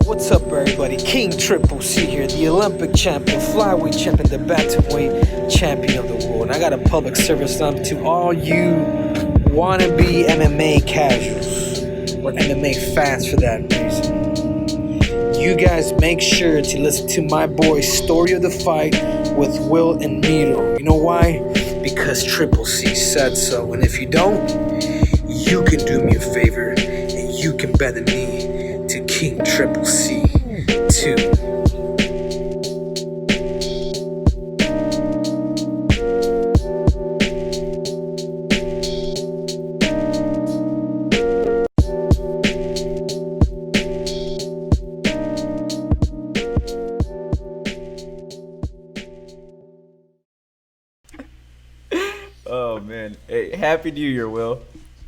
What's up, everybody? King Triple C here, the Olympic champion, Flyweight champion, the Bantamweight champion of the world. And I got a public service announcement to all you wannabe MMA casuals or MMA fans for that reason. You guys make sure to listen to my boy's Story of the Fight with Will and Miro. You know why? Because Triple C said so. And if you don't, you can do me a favor and you can bend the knee to King Triple C too. Oh man! Hey, Happy New Year, Will.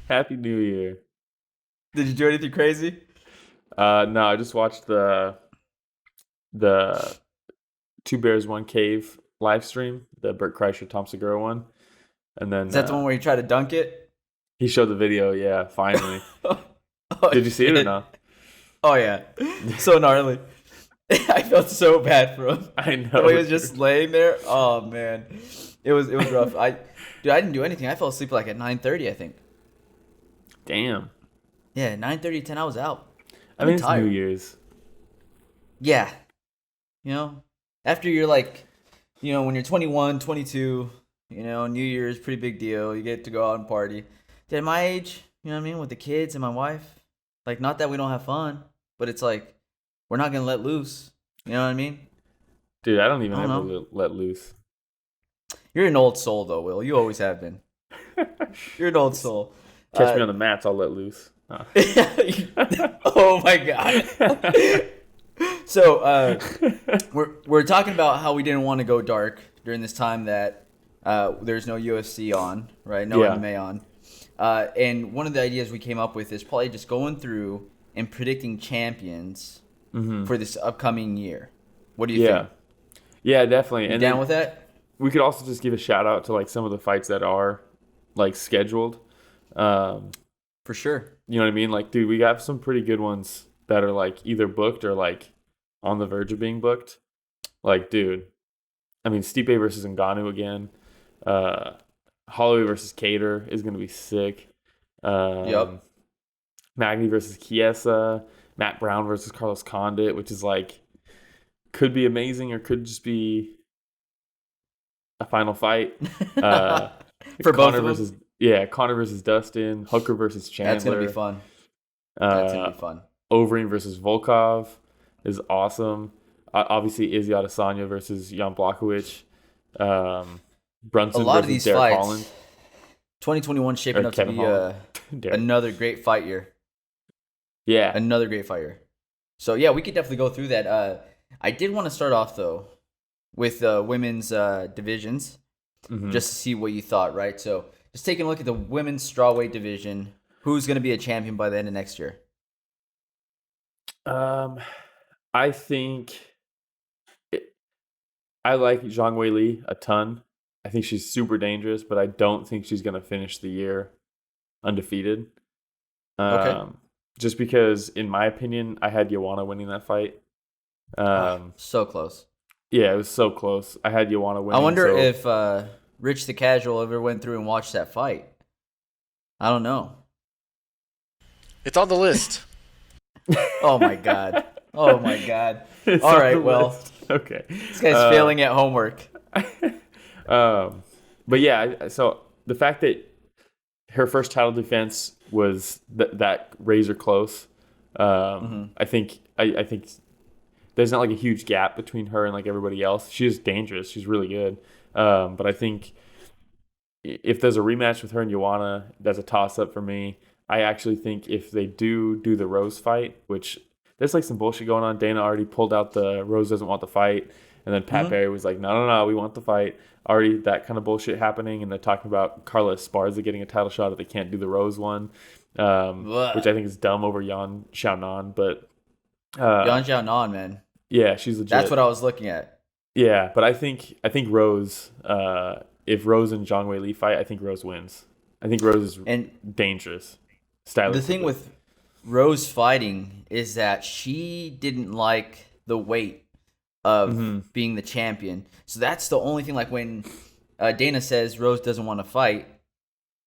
Happy New Year. Did you do anything crazy? No, I just watched the Two Bears One Cave live stream, the Burt Kreischer Tom Segura one, and then Is that the one where you try to dunk it? he showed the video. Yeah, finally. Oh, Did you see it or shit. no? Oh yeah, so gnarly. I felt so bad for him. I know. The way he was just laying there. Oh man, it was rough. I didn't do anything. I fell asleep like at 9:30, I think. Damn. Yeah, 9:30, 10. I was out. I mean, it's tired. New Year's. Yeah, after you're like, when you're 21, 22, New Year's pretty big deal. You get to go out and party. At my age, you know what I mean, with the kids and my wife, like, not that we don't have fun, but it's like we're not gonna let loose. You know what I mean? Dude, I don't even I don't ever let loose. You're an old soul, though, Will. You always have been. You're an old soul. Catch me on the mats, I'll let loose. Oh my god. So we're talking about how we didn't want to go dark during this time that there's no UFC on, right? No MMA on. And one of the ideas we came up with is probably just going through and predicting champions for this upcoming year. What do you think? Yeah, definitely. You down with that? We could also just give a shout out to like some of the fights that are like scheduled. For sure. You know what I mean? Like, dude, we got some pretty good ones that are like either booked or like on the verge of being booked. Like, dude, I mean, Stipe versus Ngannou again. Holloway versus Cater is going to be sick. Yep. Magny versus Chiesa. Matt Brown versus Carlos Condit, which is like, could be amazing or could just be a final fight. For both of them? Connor versus Dustin. Hooker versus Chandler. That's going to be fun. That's going to be fun. Overeem versus Volkov is awesome. Obviously, Izzy Adesanya versus Jan Blachowicz. Brunson a lot versus of these Derek fights, Holland. 2021 shaping up to be another great fight year. Yeah. Another great fight year. So, yeah, we could definitely go through that. I did want to start off, though, with the women's divisions, just to see what you thought, right? So, just taking a look at the women's strawweight division, who's going to be a champion by the end of next year? I think I like Zhang Weili a ton. I think she's super dangerous, but I don't think she's going to finish the year undefeated. Okay. Just because, in my opinion, I had Joanna winning that fight. So close. Yeah, it was so close. I had Joanna winning. I wonder if Rich the Casual ever went through and watched that fight. I don't know. It's on the list. Oh my god. Oh my god. All right, well. Okay. This guy's failing at homework. But yeah, so the fact that her first title defense was that razor close, I think there's not like a huge gap between her and like everybody else. She's dangerous. She's really good. But I think if there's a rematch with her and Joanna, that's a toss-up for me. I actually think if they do the Rose fight, which there's like some bullshit going on. Dana already pulled out the Rose doesn't want the fight. And then Pat Barry was like, no, we want the fight. Already that kind of bullshit happening. And they're talking about Carla Esparza getting a title shot if they can't do the Rose one, which I think is dumb over Yan Xiaonan. But Yan Xiaonan, man. Yeah, she's legit. That's what I was looking at. Yeah, but I think Rose, if Rose and Zhang Weili fight, I think Rose wins. I think Rose is dangerous. The thing with Rose fighting is that she didn't like the weight of being the champion. So that's the only thing. Like when Dana says Rose doesn't want to fight,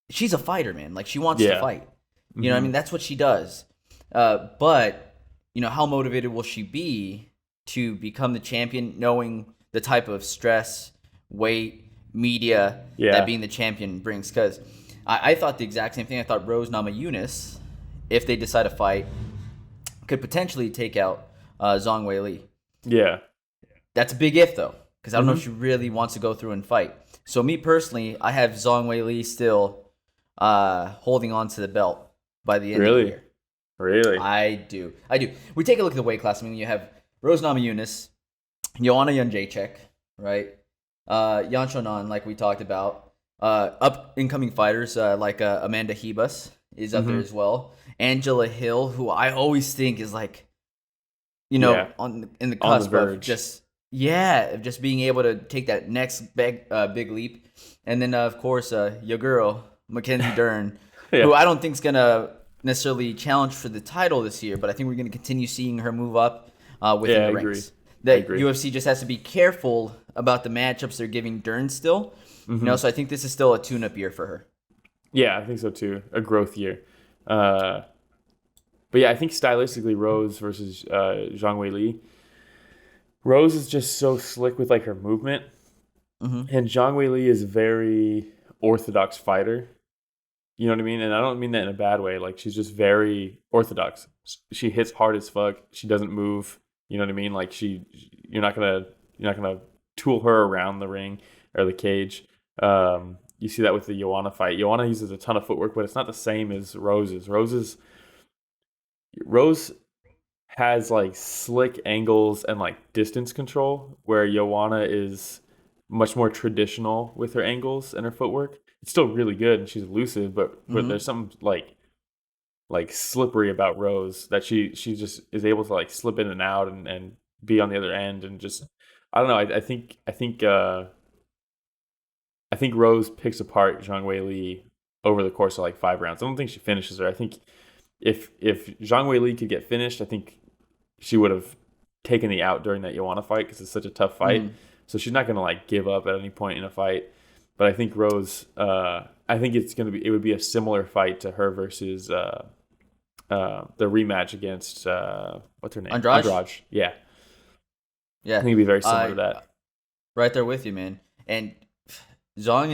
she's a fighter, man. Like she wants to fight. You know what I mean? That's what she does. But how motivated will she be to become the champion, knowing the type of stress, weight, media that being the champion brings? Because I thought the exact same thing. I thought Rose Namajunas, if they decide to fight, could potentially take out Zhang Weili. Yeah. That's a big if, though, because I don't know if she really wants to go through and fight. So me personally, I have Zhang Weili still holding on to the belt by the end of the year. Really? I do. We take a look at the weight class. I mean, you have Rose Namajunas, Joanna Jędrzejczyk, right? Yan Xiaonan, like we talked about. Up-and-coming fighters like Amanda Ribas is up there as well. Angela Hill, who I always think is like, in the cusp of just being able to take that next big leap. And then, of course, your girl, Mackenzie Dern, who I don't think is going to necessarily challenge for the title this year, but I think we're going to continue seeing her move up within the ranks. That UFC just has to be careful about the matchups they're giving Dern still. So I think this is still a tune-up year for her. Yeah, I think so too. A growth year. But yeah, I think stylistically, Rose versus Zhang Weili. Rose is just so slick with like her movement, and Zhang Weili is a very orthodox fighter. You know what I mean? And I don't mean that in a bad way. Like she's just very orthodox. She hits hard as fuck. She doesn't move. You know what I mean? Like you're not gonna tool her around the ring or the cage. You see that with the Joanna fight. Joanna uses a ton of footwork, but it's not the same as Rose's. Rose has like slick angles and like distance control, where Joanna is much more traditional with her angles and her footwork. It's still really good and she's elusive, but there's something like slippery about Rose that she just is able to like slip in and out and be on the other end, and just I don't know. I think Rose picks apart Zhang Weili over the course of like 5 rounds. I don't think she finishes her. I think if Zhang Weili could get finished, I think she would have taken the out during that Joanna fight because it's such a tough fight. So she's not going to like give up at any point in a fight. But I think Rose, I think it would be a similar fight to her versus the rematch against what's her name? Andrade. Yeah. Yeah. I think it'd be very similar to that. Right there with you, man. And Zhang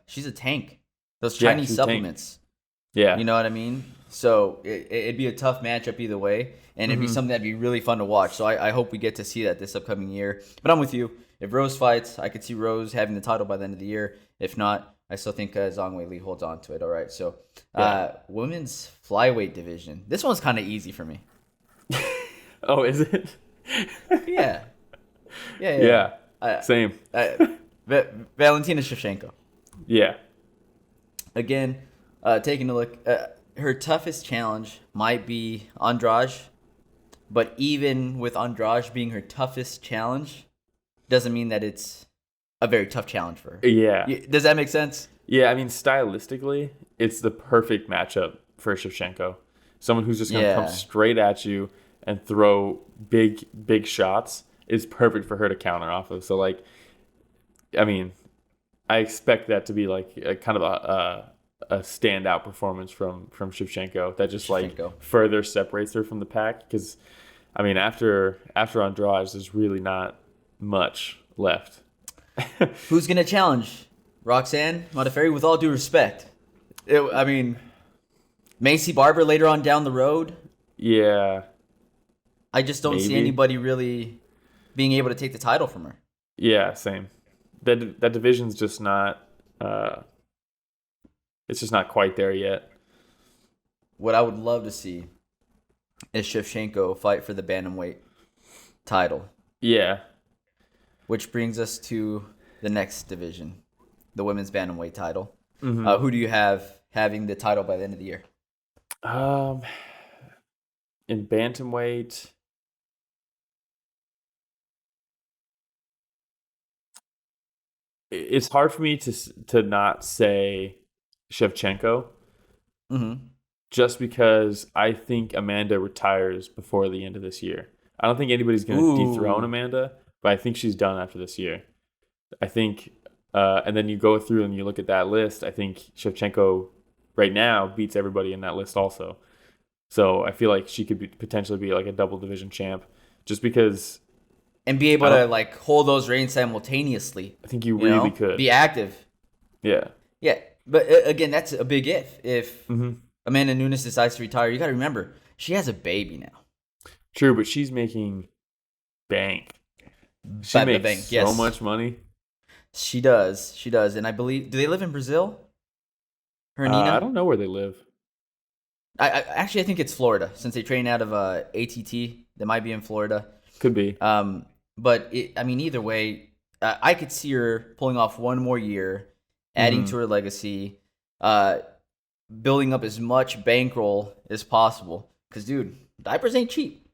she's a tank. Those Chinese supplements. Yeah. You know what I mean? So it'd be a tough matchup either way, and it'd be something that'd be really fun to watch. So I hope we get to see that this upcoming year. But I'm with you. If Rose fights, I could see Rose having the title by the end of the year. If not, I still think Zhang Weili holds on to it. All right. So women's flyweight division. This one's kind of easy for me. Oh, is it? Yeah. Same. Valentina Shevchenko. Yeah. Again, taking a look, her toughest challenge might be Andrade, but even with Andrade being her toughest challenge, doesn't mean that it's a very tough challenge for her. Yeah. Does that make sense? Yeah, I mean, stylistically, it's the perfect matchup for Shevchenko. Someone who's just going to come straight at you and throw big shots is perfect for her to counter off of. So, like, I mean, I expect that to be like a kind of a standout performance from Shevchenko that just like further separates her from the pack. Because, I mean, after Andrade, there's really not much left. Who's gonna challenge Roxanne Modafferi? With all due respect, I mean, Macy Barber later on down the road. Yeah, I just don't see anybody really being able to take the title from her. Yeah, same. That division's just not. It's just not quite there yet. What I would love to see is Shevchenko fight for the Bantamweight title. Yeah. Which brings us to the next division, the women's Bantamweight title. Who do you have having the title by the end of the year? In Bantamweight, it's hard for me to not say Shevchenko. just because I think Amanda retires before the end of this year. I don't think anybody's going to dethrone Amanda, but I think she's done after this year. I think, and then you go through and you look at that list, I think Shevchenko right now beats everybody in that list also. So I feel like she could potentially be like a double division champ just because. And be able to like hold those reigns simultaneously. I think you really could. Be active. Yeah. Yeah. But again, that's a big if Amanda Nunes decides to retire. You got to remember, she has a baby now. True, but she's making bank. She makes so much money. She does. And I believe, do they live in Brazil? Her and Nina? I don't know where they live. I think it's Florida, since they train out of ATT. They might be in Florida. Could be. But either way, I could see her pulling off one more year, adding to her legacy, building up as much bankroll as possible. Because, dude, diapers ain't cheap.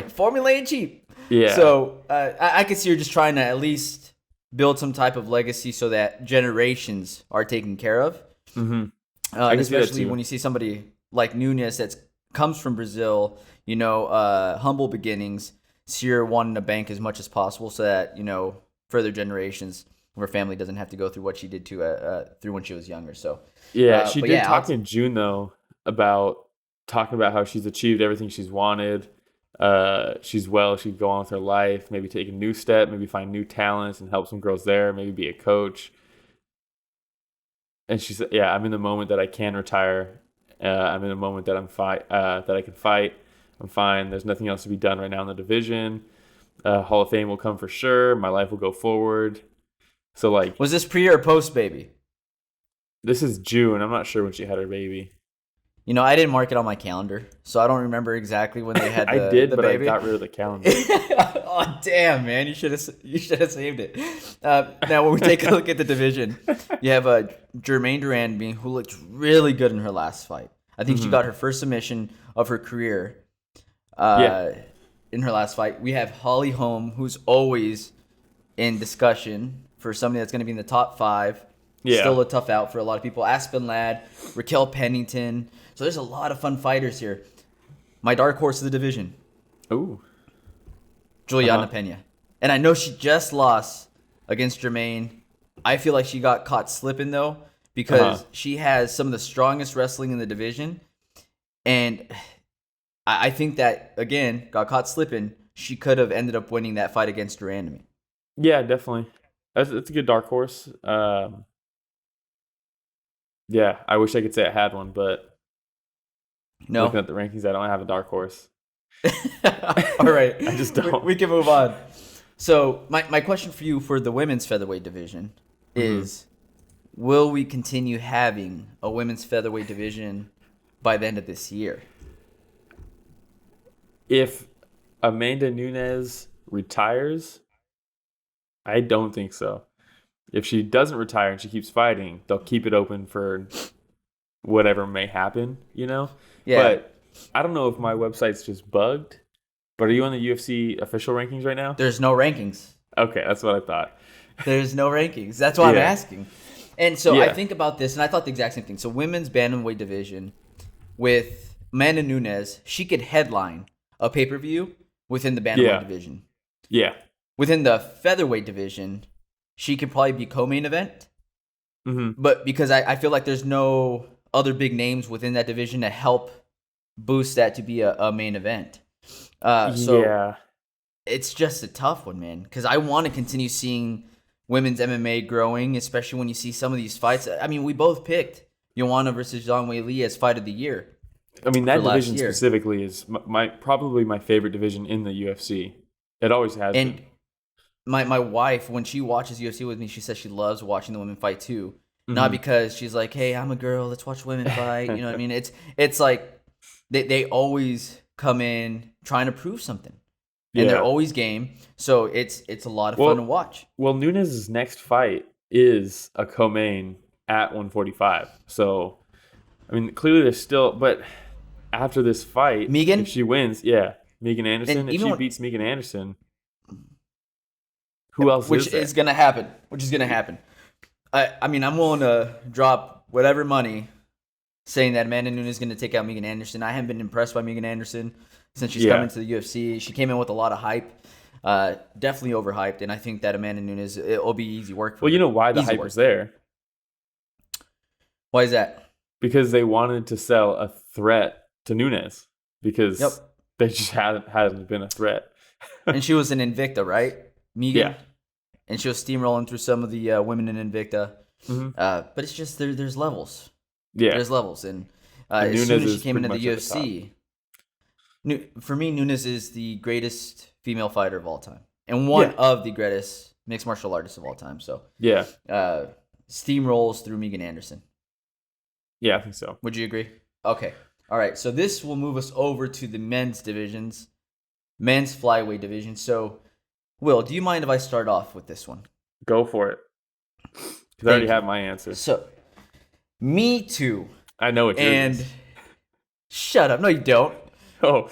Formula ain't cheap. Yeah. So I could see her just trying to at least build some type of legacy so that generations are taken care of. Especially when you see somebody like Nunes that comes from Brazil, humble beginnings, see her wanting to bank as much as possible so that, further generations of her family doesn't have to go through what she did through when she was younger. So yeah, she did talk in June, though, about how she's achieved everything she's wanted. She's she'd go on with her life, maybe take a new step, maybe find new talents and help some girls there, maybe be a coach. And she said, "Yeah, I'm in the moment that I can retire. I'm in the moment that that I can fight. I'm fine. There's nothing else to be done right now in the division. Hall of Fame will come for sure. My life will go forward." So, like, was this pre or post baby? This is June. I'm not sure when she had her baby. I didn't mark it on my calendar, so I don't remember exactly when they had the I did, the but baby. I got rid of the calendar. Oh, damn, man. You should have saved it. Now, when we take a look at the division, you have Jermaine Durand who looked really good in her last fight. I think she got her first submission of her career in her last fight. We have Holly Holm, who's always in discussion for somebody that's going to be in the top 5. Yeah. Still a tough out for a lot of people. Aspen Ladd, Raquel Pennington. So there's a lot of fun fighters here. My dark horse of the division. Ooh. Juliana Pena. And I know she just lost against Jermaine. I feel like she got caught slipping, though, because she has some of the strongest wrestling in the division. And I think that, again, got caught slipping. She could have ended up winning that fight against Durand to me. Yeah, definitely. That's a good dark horse. Yeah, I wish I could say I had one, but looking at the rankings, I don't have a dark horse. All right. I just don't. We can move on. So my question for you for the women's featherweight division is, will we continue having a women's featherweight division by the end of this year? If Amanda Nunes retires, I don't think so. If she doesn't retire and she keeps fighting, they'll keep it open for whatever may happen, Yeah. But I don't know if my website's just bugged. But are you on the UFC official rankings right now? There's no rankings. Okay, that's what I thought. There's no rankings. That's why I'm asking. And so I think about this, and I thought the exact same thing. So women's bantamweight division with Amanda Nunes, she could headline a pay-per-view within the bantamweight division. Yeah. Within the featherweight division, she could probably be co-main event. But because I feel like there's no other big names within that division to help boost that to be a main event. So it's just a tough one, man, because I want to continue seeing women's MMA growing, especially when you see some of these fights. I mean, we both picked Joanna versus Zhang Wei Li as fight of the year. I mean, that division specifically is probably my favorite division in the UFC. It always has been. My wife, when she watches UFC with me, she says she loves watching the women fight too. Not because she's like, hey, I'm a girl, let's watch women fight. You know what I mean? It's like they always come in trying to prove something. And they're always game. So it's a lot of fun to watch. Well, Nunes' next fight is a co-main at 145. So, I mean, clearly there's still... But after this fight, Megan? If she wins, Megan Anderson. If she beats Megan Anderson... Who else Which is going to happen. I mean, I'm willing to drop whatever money saying that Amanda Nunes is going to take out Megan Anderson. I haven't been impressed by Megan Anderson since she's come into the UFC. She came in with a lot of hype, definitely overhyped, and I think that Amanda Nunes, it'll be easy work for her. Well, you know why the hype was there? Why is that? Because they wanted to sell a threat to Nunes because they just hadn't been a threat. And she was an Invicta, right? Megan? Yeah. And she was steamrolling through some of the women in Invicta. Mm-hmm. But it's just there's levels. Yeah. There's levels. And as soon as she came into the UFC, for me, Nunes is the greatest female fighter of all time. And one of the greatest mixed martial artists of all time. So, steamrolls through Megan Anderson. Yeah, I think so. Would you agree? Okay. All right. So this will move us over to the men's divisions, men's flyweight division. So, Will, do you mind if I start off with this one? Go for it. Because I already have my answer. So, me too. I know what yours is. Shut up. No, you don't. Oh.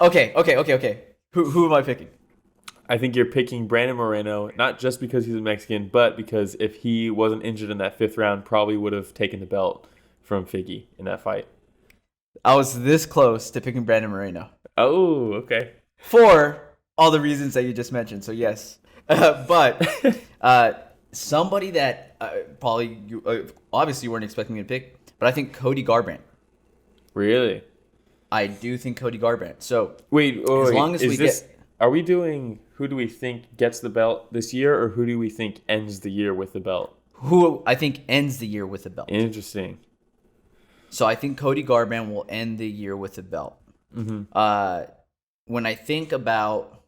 Okay. Who am I picking? I think you're picking Brandon Moreno, not just because he's a Mexican, but because if he wasn't injured in that 5th round, probably would have taken the belt from Figgy in that fight. I was this close to picking Brandon Moreno. Oh, okay. For all the reasons that you just mentioned, so yes. But somebody that probably, obviously you weren't expecting me to pick, but I think Cody Garbrandt. Really? I do think Cody Garbrandt. So, wait, as long as we get... Are we doing who do we think gets the belt this year, or who do we think ends the year with the belt? Who I think ends the year with the belt. Interesting. So I think Cody Garbrandt will end the year with the belt. Mm-hmm. When I think about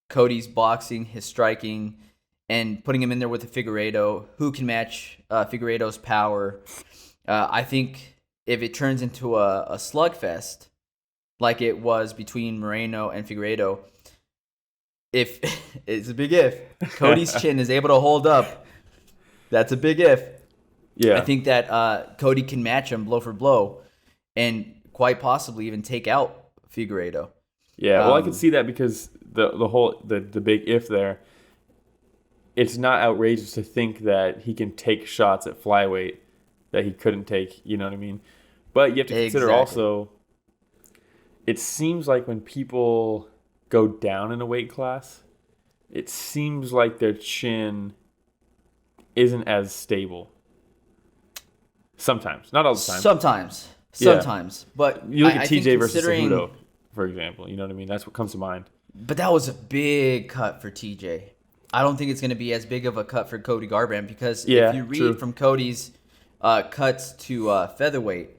Cody's boxing, his striking, and putting him in there with a Figueiredo, who can match Figueiredo's power? I think if it turns into a slugfest, like it was between Moreno and Figueiredo, if it's a big if, Cody's chin is able to hold up, that's a big if. Yeah. I think that Cody can match him blow for blow and quite possibly even take out Figueiredo. Yeah, well, I can see that because the big if there, it's not outrageous to think that he can take shots at flyweight that he couldn't take, you know what I mean? But you have to consider also, it seems like when people go down in a weight class, it seems like their chin isn't as stable. Sometimes. Not all the time. Sometimes. But you look at TJ versus considering... Cejudo, for example. You know what I mean? That's what comes to mind. But that was a big cut for TJ. I don't think it's going to be as big of a cut for Cody Garbrandt because if you read from Cody's cuts to featherweight,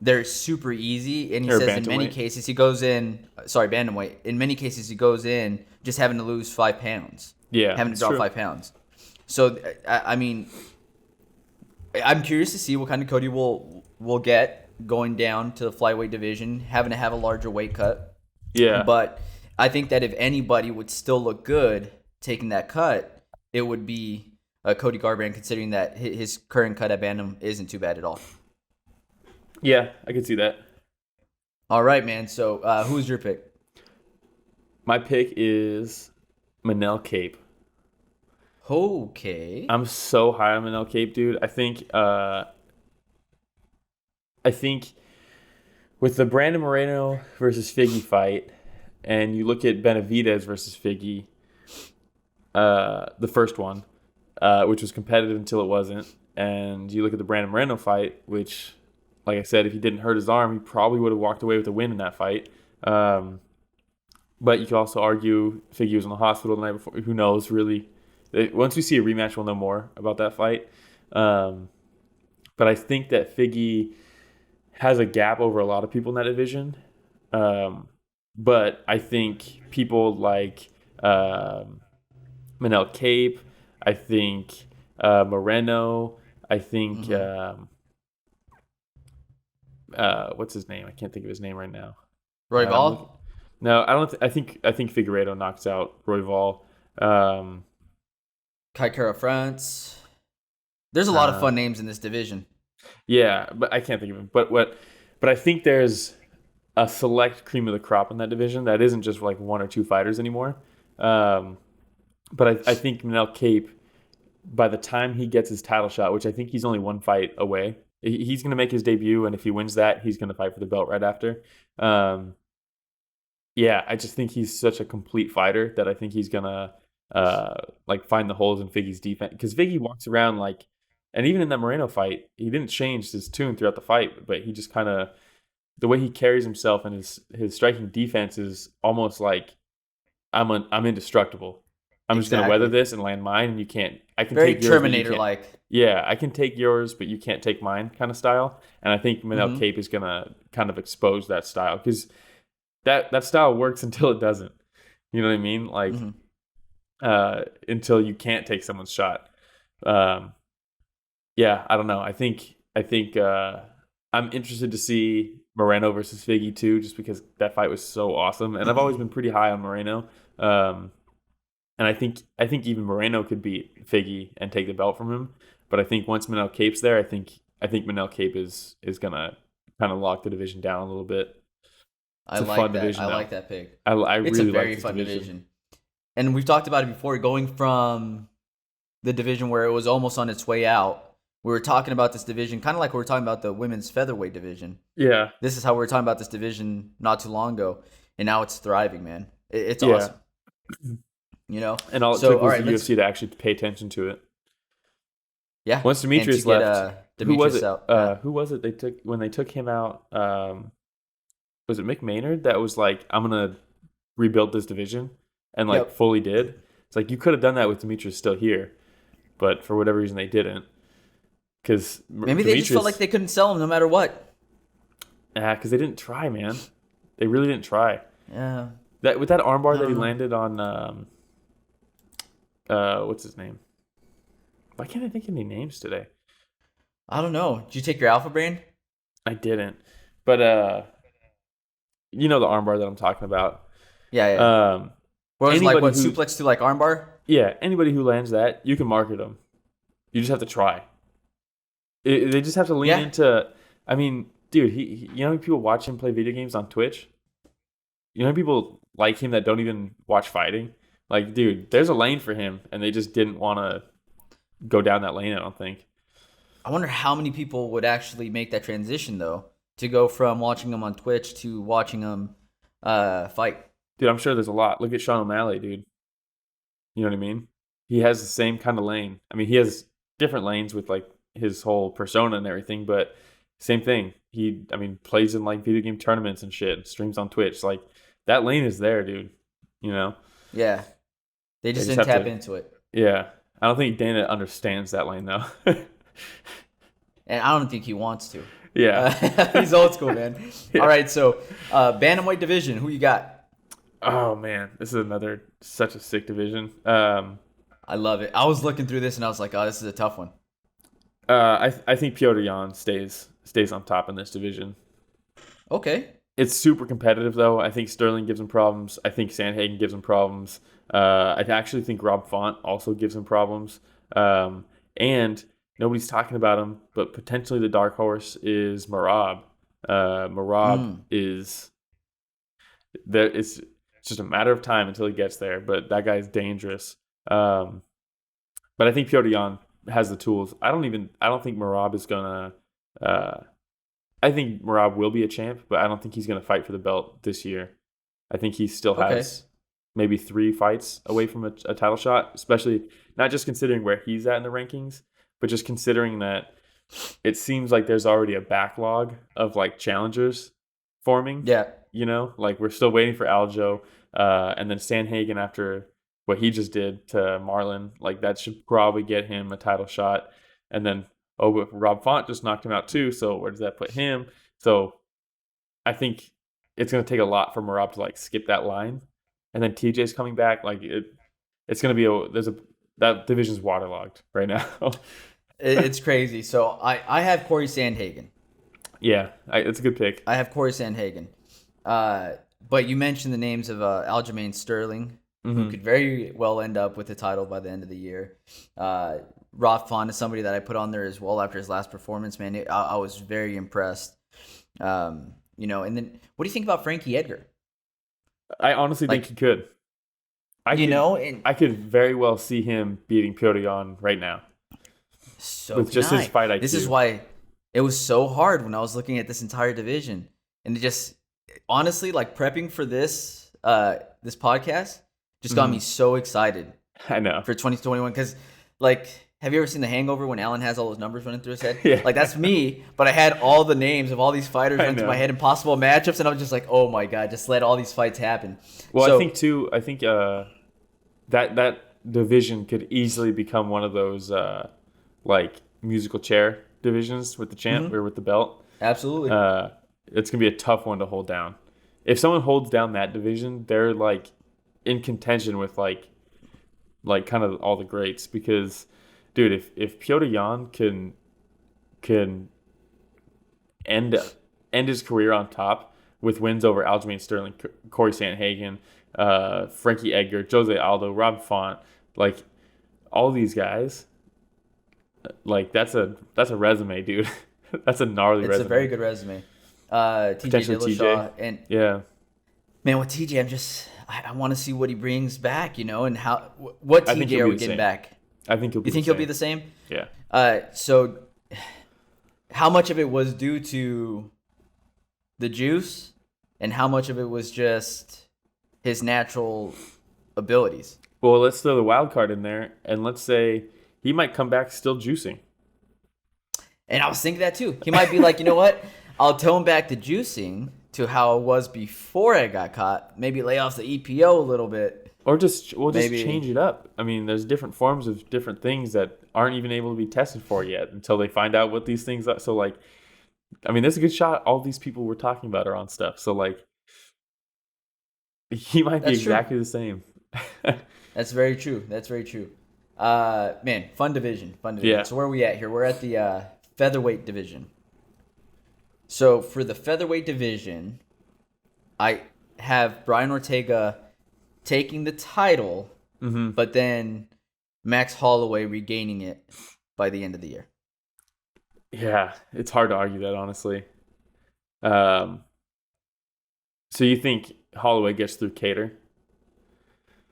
they're super easy, and he says in many cases he goes in. Sorry, bantamweight. In many cases he goes in just having to lose 5 pounds. Yeah, having to drop 5 pounds. So I mean, I'm curious to see what kind of Cody will get going down to the flyweight division, having to have a larger weight cut. Yeah, but I think that if anybody would still look good taking that cut, it would be Cody Garbrandt, considering that his current cut at bantam isn't too bad at all. Yeah, I can see that. All right, man. So, who's your pick? My pick is Manel Cape. Okay. I'm so high on Manel Cape, dude. I think with the Brandon Moreno versus Figgy fight, and you look at Benavidez versus Figgy, the first one, which was competitive until it wasn't, and you look at the Brandon Moreno fight, which, like I said, if he didn't hurt his arm, he probably would have walked away with a win in that fight. But you could also argue Figgy was in the hospital the night before. Who knows, really? Once we see a rematch, we'll know more about that fight. But I think that Figgy has a gap over a lot of people in that division. But I think people like Manel Cape, I think Moreno, I think what's his name? I can't think of his name right now. Royval? No, I don't. I think Figueiredo knocks out Royval. Kaikara France. There's a lot of fun names in this division. Yeah, but I can't think of him. But I think there's a select cream of the crop in that division that isn't just like 1 or 2 fighters anymore. But I think Manel Cape, by the time he gets his title shot, which I think he's only 1 fight away He's going to make his debut, and if he wins that, he's going to fight for the belt right after. Yeah, I just think he's such a complete fighter that I think he's going to like find the holes in Figgy's defense. Because Figgy walks around like, and even in that Moreno fight, he didn't change his tune throughout the fight, but he just kind of, the way he carries himself and his striking defense is almost like, I'm indestructible. I'm just going to weather this and land mine, and you can't. I can Very take yours, Terminator-like. Yeah, I can take yours, but you can't take mine kind of style. And I think Manel Cape is going to kind of expose that style, because that style works until it doesn't. You know what I mean? Like, until you can't take someone's shot. Yeah, I don't know. I think I'm interested to see Moreno versus Figgy too, just because that fight was so awesome. And I've always been pretty high on Moreno. And I think even Moreno could beat Figgy and take the belt from him. But I think once Manel Cape's there, I think Manel Cape is gonna kind of lock the division down a little bit. I like that. I like that pick. I it's really a very like fun division. And we've talked about it before, going from the division where it was almost on its way out. We were talking about this division kind of like we were talking about the women's featherweight division. Yeah. This is how we were talking about this division not too long ago. And now it's thriving, man. It's awesome. You know? And all it took was the UFC to actually pay attention to it. Yeah. Once Demetrius left, who was it? Who was it they took when they took him out? Was it Mick Maynard that was like, I'm going to rebuild this division, and like fully did? It's like, you could have done that with Demetrius still here, but for whatever reason they didn't. Because maybe they just felt like they couldn't sell him no matter what. Yeah, because they didn't try, man. They really didn't try. Yeah. With that armbar that he landed on, what's his name? Why can't I think of any names today? I don't know. Did you take your Alpha Brain? I didn't. But you know the armbar that I'm talking about. Yeah. Where it's like what, suplex to like armbar? Yeah. Anybody who lands that, you can market them. You just have to try. They just have to lean into. I mean, dude, he you know how many people watch him play video games on Twitch? You know how many people like him that don't even watch fighting? Like, dude, there's a lane for him, and they just didn't want to go down that lane, I don't think. I wonder how many people would actually make that transition, though, to go from watching him on Twitch to watching him fight. Dude, I'm sure there's a lot. Look at Sean O'Malley, dude. You know what I mean? He has the same kind of lane. I mean, he has different lanes with, like, his whole persona and everything, but same thing. He, plays in, like, video game tournaments and shit, and streams on Twitch. Like, that lane is there, dude. You know? Yeah. They just didn't tap into it. Yeah. I don't think Dana understands that lane, though. And I don't think he wants to. Yeah. He's old school, man. Yeah. All right, so Bantamweight division, who you got? Oh, man. This is such a sick division. I love it. I was looking through this, and I was like, oh, this is a tough one. I think Petr Yan stays on top in this division. Okay. It's super competitive, though. I think Sterling gives him problems. I think Sandhagen gives him problems. I actually think Rob Font also gives him problems. And nobody's talking about him, but potentially the dark horse is Merab. Merab is there. It's just a matter of time until he gets there, but that guy's dangerous. But I think Petr Yan has the tools. I don't think Merab is gonna. I think Merab will be a champ, but I don't think he's gonna fight for the belt this year. I think he still has maybe 3 fights away from a title shot, especially not just considering where he's at in the rankings, but just considering that it seems like there's already a backlog of like challengers forming. Yeah. You know, like we're still waiting for Aljo, and then Sandhagen after what he just did to Marlon, like that should probably get him a title shot. And then, but Rob Font just knocked him out too, so where does that put him? So I think it's going to take a lot for Merab to like skip that line. And then TJ's coming back. Like it's going to be that division's waterlogged right now. It's crazy. So I have Corey Sandhagen. Yeah, it's a good pick. I have Corey Sandhagen. But you mentioned the names of Aljamain Sterling, who could very well end up with the title by the end of the year. Rob Font is somebody that I put on there as well after his last performance. Man, I was very impressed. And then what do you think about Frankie Edgar? I honestly think he could. I could very well see him beating Petr Yan right now. So with just his fight IQ. This is why it was so hard when I was looking at this entire division, and it just honestly, like, prepping for this this podcast just got me so excited. I know. For 2021, because, like, have you ever seen The Hangover when Alan has all those numbers running through his head? Yeah. Like, that's me, but I had all the names of all these fighters running through my head and possible matchups, and I was just like, oh my god, just let all these fights happen. Well, so, I think that division could easily become one of those like musical chair divisions with the champ or with the belt. absolutely. It's gonna be a tough one to hold down. If someone holds down that division, they're like in contention with like kind of all the greats, because dude, if Piotr Jan can end his career on top with wins over Aljamain Sterling, Corey Sandhagen, Frankie Edgar, Jose Aldo, Rob Font, like all these guys, like that's a resume, dude. That's a gnarly resume. It's a very good resume. TJ Dillashaw, and yeah, man, with TJ, I want to see what he brings back, and what TJ are we getting back? I think he'll be. You think he'll be the same? Yeah. So how much of it was due to the juice, and how much of it was just his natural abilities? Well, let's throw the wild card in there, and let's say he might come back still juicing. And I was thinking that too. He might be like, you know what? I'll tone back the juicing to how it was before I got caught. Maybe lay off the EPO a little bit. Or just Maybe. change it up. I mean, there's different forms of different things that aren't even able to be tested for yet until they find out what these things are. So, like, I mean, there's a good shot all these people we're talking about are on stuff. So, like, he might be exactly the same. That's very true. That's very true. Man, fun division. Yeah. So where are we at here? We're at the featherweight division. So for the featherweight division, I have Brian Ortega taking the title, but then Max Holloway regaining it by the end of the year. Yeah, it's hard to argue that, honestly. So you think Holloway gets through Cater?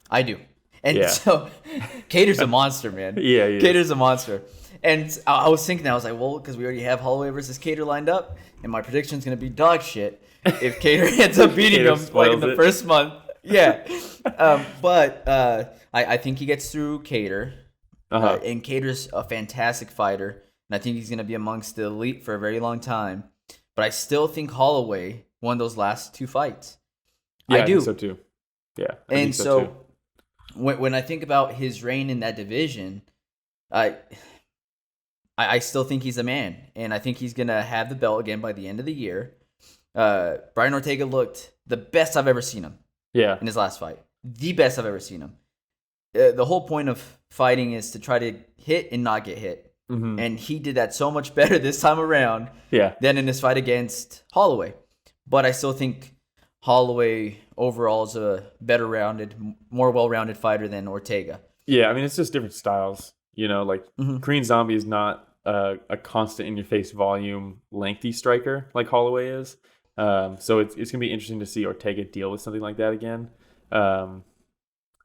I do. And so Cater's a monster, man. Yeah, he Cater's a monster. And I was thinking, I was like, well, because we already have Holloway versus Cater lined up, and my prediction is going to be dog shit if Cater ends up beating him like in the first month. Yeah. But I think he gets through Cater. And Cater's a fantastic fighter, and I think he's going to be amongst the elite for a very long time. But I still think Holloway won those last two fights. Yeah, I do. think so too. Yeah. And so when I think about his reign in that division, I still think he's a man, and I think he's going to have the belt again by the end of the year. Brian Ortega looked the best I've ever seen him in his last fight. The best I've ever seen him. The whole point of fighting is to try to hit and not get hit. And he did that so much better this time around than in his fight against Holloway. But I still think Holloway overall is a better rounded, more well-rounded fighter than Ortega. Yeah, I mean, it's just different styles. Like Korean Zombie is not a constant in-your-face volume, lengthy striker like Holloway is. So it's going to be interesting to see Ortega deal with something like that again. I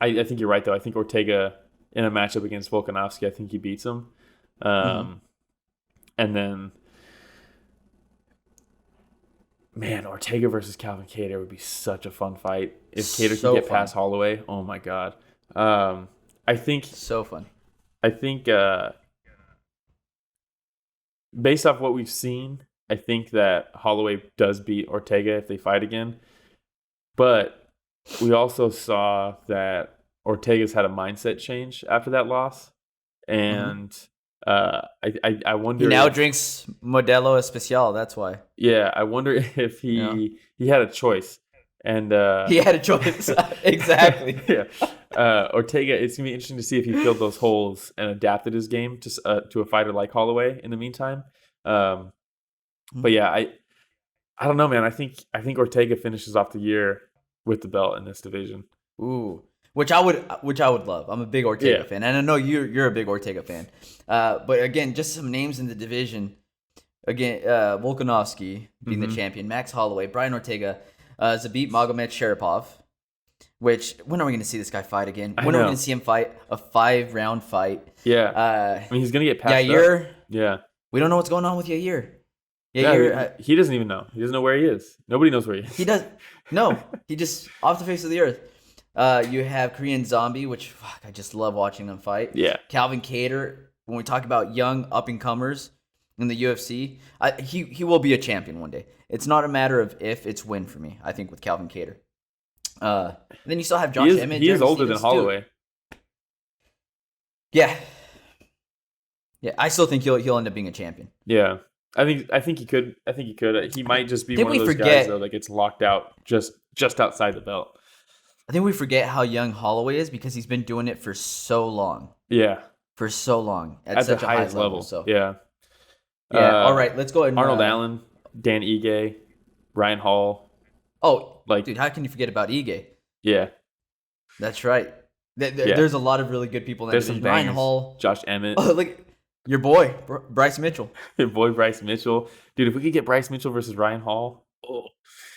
think you're right, though. I think Ortega, in a matchup against Volkanovski, I think he beats him. And then, man, Ortega versus Calvin Kattar would be such a fun fight. If Kattar can get past Holloway, oh my God. I think so fun. I think based off what we've seen, I think that Holloway does beat Ortega if they fight again. But we also saw that Ortega's had a mindset change after that loss. And I wonder... He now drinks Modelo Especial, that's why. Yeah, I wonder if he had a choice. And he had a choice. Exactly. Ortega, it's gonna be interesting to see if he filled those holes and adapted his game to a fighter like Holloway in the meantime. But yeah, I don't know, man. I think Ortega finishes off the year with the belt in this division. Ooh, which I would love. I'm a big Ortega fan, and I know you're a big Ortega fan. But again, just some names in the division. Again, Volkanovski being the champion, Max Holloway, Brian Ortega, Zabit Magomedsharipov. Which, when are we going to see this guy fight again? When are we going to see him fight a 5-round fight? Yeah. I mean, he's going to get past Yair. Yeah. We don't know what's going on with Yair. He doesn't even know. He doesn't know where he is. Nobody knows where he is. He does. No, he just off the face of the earth. You have Korean Zombie, which I just love watching them fight. Yeah. Calvin Kattar. When we talk about young up and comers in the UFC, he will be a champion one day. It's not a matter of if, it's when for me. I think with Calvin Kattar. Then you still have Josh Emmett. He is older than Holloway. Yeah. Yeah, I still think he'll end up being a champion. Yeah. I think he could. He might just be one of those guys though that gets locked out just outside the belt. I think we forget how young Holloway is because he's been doing it for so long. Yeah. For so long at such the a high highest level. So Yeah. All right, let's go ahead. Arnold Allen, Dan Ige, Ryan Hall. Oh, dude, how can you forget about Ige? Yeah. That's right. There's a lot of really good people in that There's division. some bangers. Ryan Hall, Josh Emmett. Oh, look, your boy Bryce Mitchell. Your boy Bryce Mitchell. Dude, if we could get Bryce Mitchell versus Ryan Hall.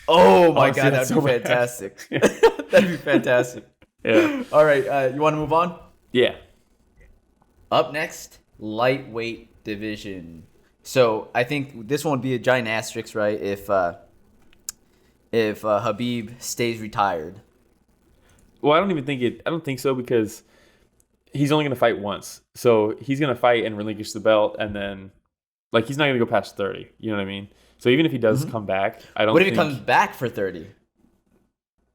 Oh my God, that'd be fantastic. That'd be fantastic. Yeah. All right, you want to move on? Yeah. Up next, lightweight division. So I think this one would be a giant asterisk, right? If Khabib stays retired. Well, I don't think so because he's only going to fight once. So he's going to fight and relinquish the belt, and then he's not going to go past 30. You know what I mean? So even if he does come back, I don't. What if he comes back for 30?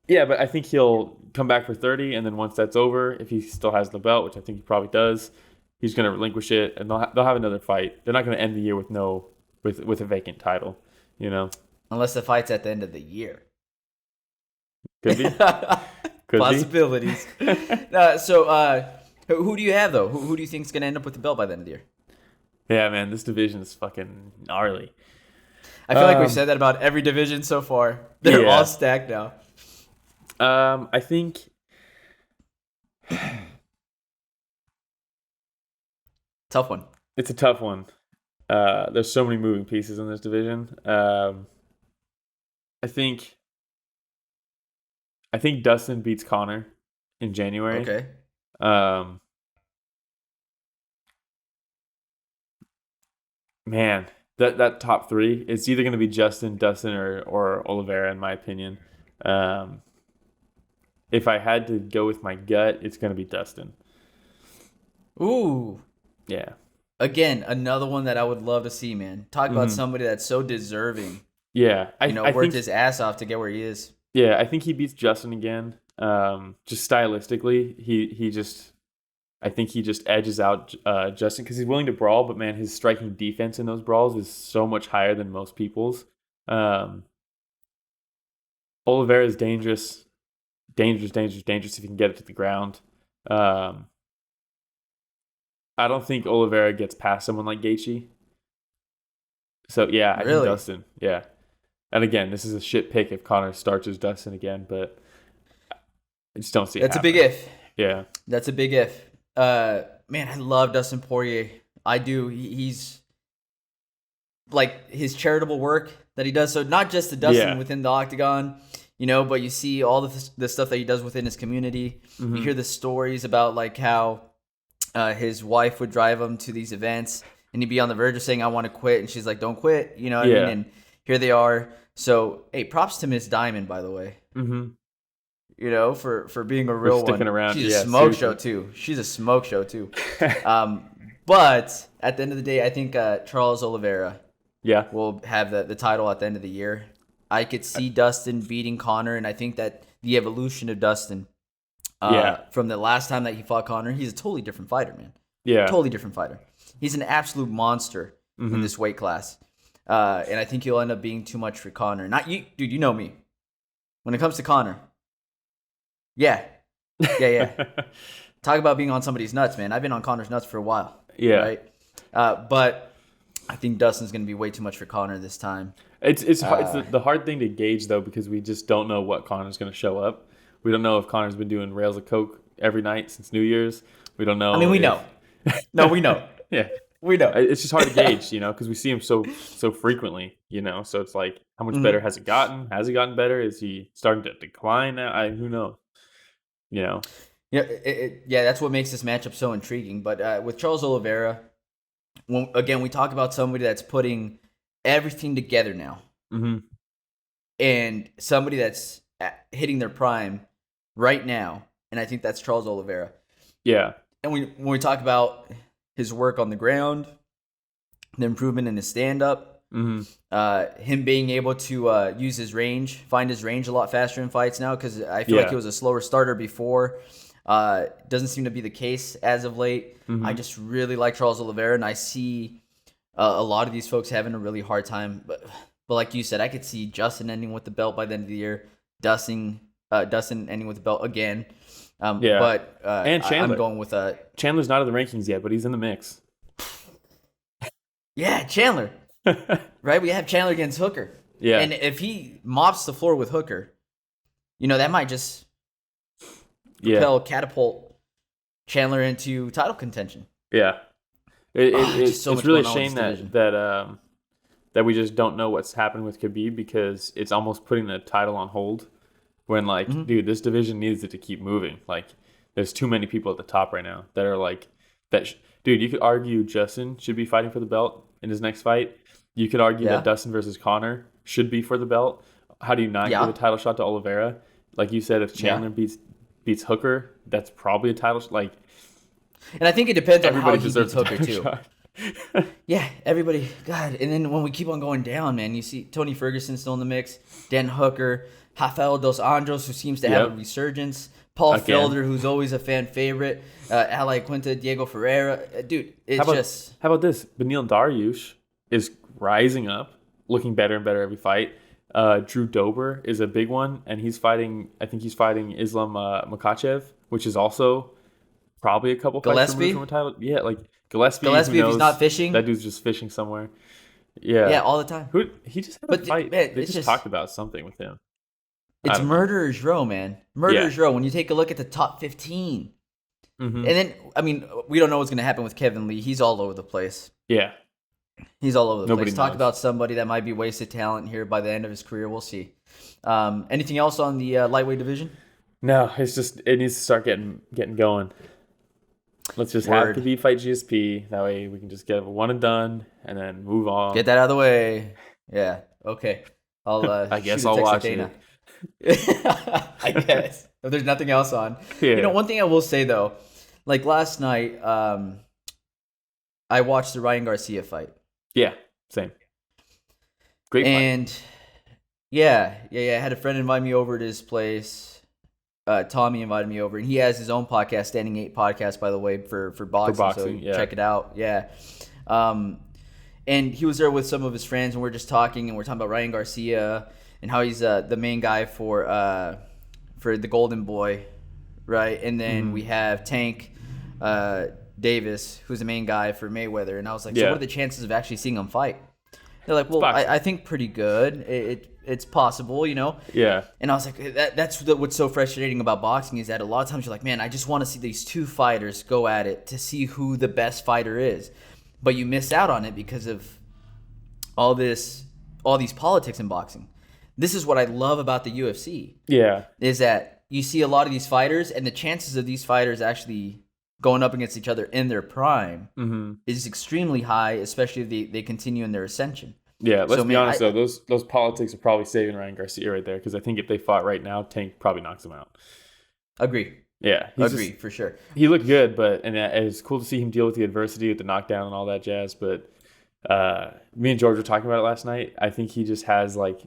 Yeah, but I think he'll come back for 30, and then once that's over, if he still has the belt, which I think he probably does, he's going to relinquish it, and they'll have another fight. They're not going to end the year with a vacant title, you know. Unless the fight's at the end of the year. Could be. Possibilities. So who do you have though? Who do you think is going to end up with the belt by the end of the year? Yeah, man, this division is fucking gnarly. I feel like we've said that about every division so far. They're all stacked now. I think tough one. It's a tough one. There's so many moving pieces in this division. I think Dustin beats Conor in January. Okay. Man, that top three, it's either going to be Dustin, or Oliveira, in my opinion. If I had to go with my gut, it's going to be Dustin. Ooh. Yeah. Again, another one that I would love to see, man. Talk about somebody that's so deserving. Yeah. I worked his ass off to get where he is. Yeah, I think he beats Justin again. Just stylistically, I think he just edges out Justin because he's willing to brawl, but man, his striking defense in those brawls is so much higher than most people's. Oliveira is dangerous if he can get it to the ground. I don't think Oliveira gets past someone like Gaethje. So yeah, I think Dustin. Yeah, and again, this is a shit pick if Conor starches Dustin again, but I just don't see it. That's a big if. Yeah, that's a big if. Man, I love Dustin Poirier. I do. He's like his charitable work that he does. So not just the Dustin within the octagon, but you see all the stuff that he does within his community. Mm-hmm. You hear the stories about like how his wife would drive him to these events and he'd be on the verge of saying, I want to quit. And she's like, don't quit. You know what I mean? And here they are. So, hey, props to Miss Diamond, by the way. Mm-hmm. For being a real sticking one. Around. She's a smoke show too. She's a smoke show too. But at the end of the day, I think Charles Oliveira will have the title at the end of the year. I could see Dustin beating Conor, and I think that the evolution of Dustin from the last time that he fought Conor, he's a totally different fighter, man. Yeah. Totally different fighter. He's an absolute monster in this weight class. And I think he'll end up being too much for Conor. Not you, dude, you know me. When it comes to Conor, yeah. Talk about being on somebody's nuts, man. I've been on Conor's nuts for a while. Yeah. Right? But I think Dustin's going to be way too much for Conor this time. It's the hard thing to gauge, though, because we just don't know what Conor's going to show up. We don't know if Conor's been doing rails of coke every night since New Year's. We don't know. I mean, we know. No, we know. Yeah. We know. It's just hard to gauge, because we see him so frequently, So it's like, how much better has it gotten? Has he gotten better? Is he starting to decline now? Who knows? Yeah, that's what makes this matchup so intriguing. But with Charles Oliveira, again, we talk about somebody that's putting everything together now. Mm-hmm. And somebody that's hitting their prime right now, and I think that's Charles Oliveira. Yeah. And when we talk about his work on the ground, the improvement in his stand-up, him being able to use his range, find his range a lot faster in fights now, because I feel like he was a slower starter before. Doesn't seem to be the case as of late. I just really like Charles Oliveira, and I see a lot of these folks having a really hard time. But like you said, I could see Justin ending with the belt by the end of the year, Dustin ending with the belt again. But and Chandler. I'm going with Chandler's not in the rankings yet, but he's in the mix. Yeah, Chandler. Right? We have Chandler against Hooker. Yeah. And if he mops the floor with Hooker, that might just catapult Chandler into title contention. Yeah. It's so much really a going on shame in this that we just don't know what's happening with Khabib, because it's almost putting the title on hold when, like, dude, this division needs it to keep moving. Like, there's too many people at the top right now that are like that. Dude, you could argue Justin should be fighting for the belt in his next fight. You could argue that Dustin versus Conor should be for the belt. How do you not give a title shot to Oliveira? Like you said, if Chandler beats Hooker, that's probably a title shot. Like, and I think it depends on how he deserves beats Hooker too. Yeah, everybody. God, and then when we keep on going down, man, you see Tony Ferguson still in the mix, Dan Hooker, Rafael Dos Anjos, who seems to have a resurgence, Paul Felder, who's always a fan favorite, Ali Quinta, Diego Ferreira. Dude, how about this? Beneil Dariush is rising up, looking better and better every fight. Drew Dober is a big one, and he's fighting Islam Makhachev, which is also probably a couple fights removed from a title. Yeah, like Gillespie, if he's not fishing, that dude's just fishing somewhere. Yeah, all the time. He just had a fight. Man, they just talked about something with him. It's Murderer's Row, man. Murderer's Row. When you take a look at the top 15, and then we don't know what's going to happen with Kevin Lee. He's all over the place. Yeah, he's all over the Nobody place. knows. Talk about somebody that might be wasted talent here by the end of his career. We'll see. Anything else on the lightweight division? No, it's just it needs to start getting going. Let's just have Khabib fight GSP. That way we can just get one and done, and then move on. Get that out of the way. Yeah. Okay. I guess I'll watch it. I guess if there's nothing else on. One thing I will say though, like last night, I watched the Ryan Garcia fight. Yeah, same. Great fight. And I had a friend invite me over to his place. Tommy invited me over, and he has his own podcast, Standing 8 podcast, by the way, for boxing. So check it out. Yeah. And he was there with some of his friends, and we're just talking, and we're talking about Ryan Garcia and how he's the main guy for the Golden Boy, right? And then we have Tank Davis, who's the main guy for Mayweather. And I was like, so what are the chances of actually seeing him fight? They're like, well, I think pretty good. It's possible, Yeah. And I was like, that's what's so frustrating about boxing is that a lot of times you're like, man, I just want to see these two fighters go at it to see who the best fighter is. But you miss out on it because of all these politics in boxing. This is what I love about the UFC. Yeah. Is that you see a lot of these fighters, and the chances of these fighters actually going up against each other in their prime is extremely high, especially if they continue in their ascension. Yeah, let's be honest though, those politics are probably saving Ryan Garcia right there, because I think if they fought right now, Tank probably knocks him out. Agree. Yeah, for sure. He looked good, and it's cool to see him deal with the adversity, with the knockdown and all that jazz. But me and George were talking about it last night. I think he just has like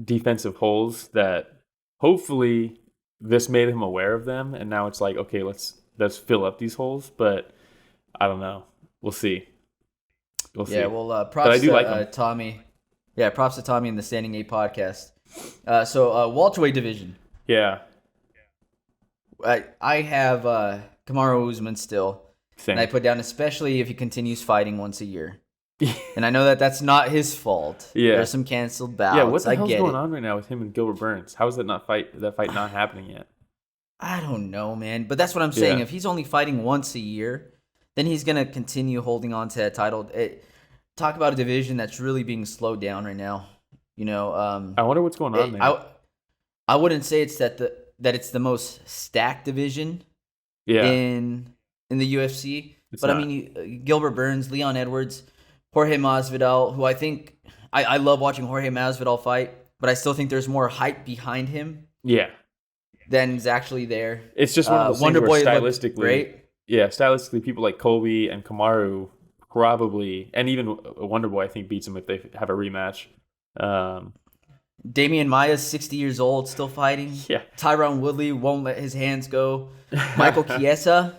defensive holes that hopefully this made him aware of them, and now it's like, okay, let's fill up these holes. But I don't know. We'll see. Yeah, well, props to Tommy. Yeah, props to Tommy in the Standing 8 podcast. So welterweight division. Yeah. I have Kamaru Usman still. Same. And I put down, especially if he continues fighting once a year. And I know that's not his fault. Yeah. There's some canceled bouts. Yeah, what the hell's going on right now with him and Gilbert Burns? How is that fight not happening yet? I don't know, man. But that's what I'm saying. If he's only fighting once a year, then he's going to continue holding on to that title. Talk about a division that's really being slowed down right now. I wonder what's going on there. I wouldn't say it's that it's the most stacked division in the UFC. But I mean, Gilbert Burns, Leon Edwards, Jorge Masvidal, who I think I love watching Jorge Masvidal fight, but I still think there's more hype behind him Yeah. than is actually there. It's just one of those Wonder things where Boy looked stylistically, great. yeah, stylistically, people like Colby and Kamaru probably, and even Wonder Boy, I think beats him if they have a rematch. Damian Maia's 60 years old, still fighting. Yeah. Tyron Woodley won't let his hands go. Michael Chiesa.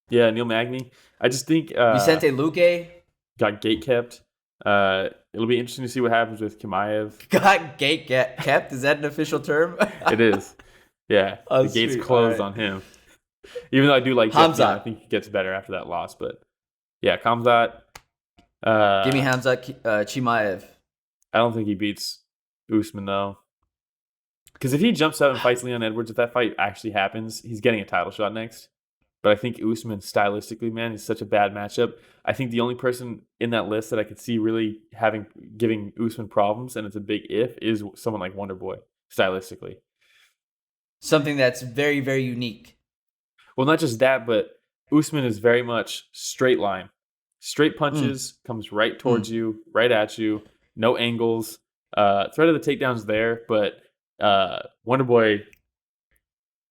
Yeah, Neil Magny. I just think Vicente Luque. got gate kept. It'll be interesting to see what happens with Chimaev. Got gate kept? Is that an official term? It is. Yeah, Oh, the gate's sweet. closed All on him. Even though I do like Hamzat. I think he gets better after that loss. But yeah, Khamzat. Give me Hamzat Chimaev. I don't think he beats Usman though. Because if he jumps out and fights Leon Edwards, if that fight actually happens, he's getting a title shot next. But I think Usman stylistically, man, is such a bad matchup. I think the only person in that list that I could see really giving Usman problems, and it's a big if, is someone like Wonder Boy, stylistically. Something that's very, very unique. Well, not just that, but Usman is very much straight line. Straight punches, comes right towards you, right at you, no angles. Threat of the takedown's there, but Wonder Boy,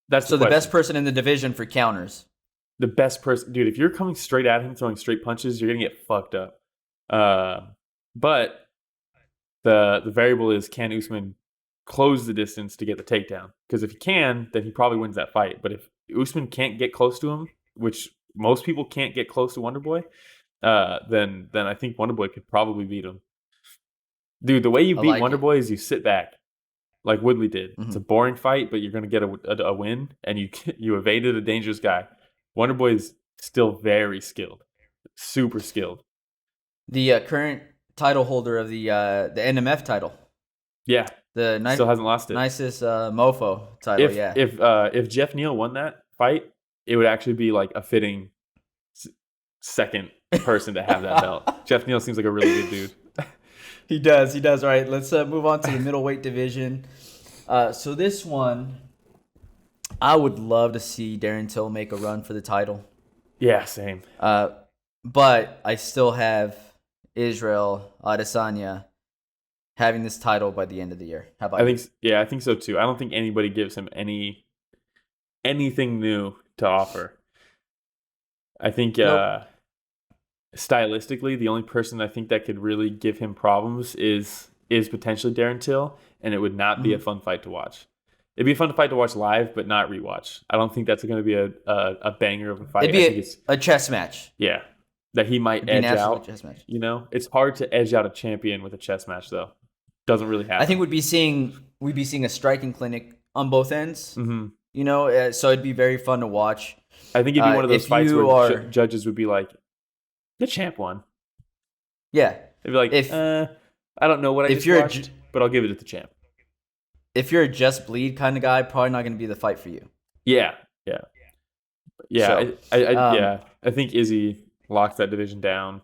that's the best person in the division for counters. The best person, dude. If you're coming straight at him, throwing straight punches, you're gonna get fucked up. But the variable is, can Usman close the distance to get the takedown? Because if he can, then he probably wins that fight. But if Usman can't get close to him, which most people can't get close to Wonder Boy, then I think Wonder Boy could probably beat him. Dude, the way you beat Wonder Boy is you sit back, like Woodley did. It's a boring fight, but you're gonna get a win, and you evaded a dangerous guy. Wonder Boy is still very skilled, super skilled. The current title holder of the NMF title. Yeah, still hasn't lost it. Nicest mofo title. If Jeff Neal won that fight, it would actually be like a fitting second person to have that belt. Jeff Neal seems like a really good dude. He does. All right, let's move on to the middleweight division. So this one, I would love to see Darren Till make a run for the title. Yeah, same. But I still have Israel Adesanya having this title by the end of the year. How about you? I think so too. I don't think anybody gives him anything new to offer. I think stylistically, the only person I think that could really give him problems is potentially Darren Till, and it would not be a fun fight to watch. It'd be a fun fight to watch live, but not rewatch. I don't think that's going to be a banger of a fight. It'd be a chess match. Yeah, that he might edge out. Chess match. You know, it's hard to edge out a champion with a chess match, though. Doesn't really happen. I think we'd be seeing a striking clinic on both ends. Mm-hmm. You know, so it'd be very fun to watch. I think it'd be one of those fights where judges would be like, "The champ won." Yeah, they'd be like, "I don't know what I just watched, but I'll give it to the champ." If you're a just bleed kind of guy, probably not going to be the fight for you. Yeah. So, I think Izzy locks that division down.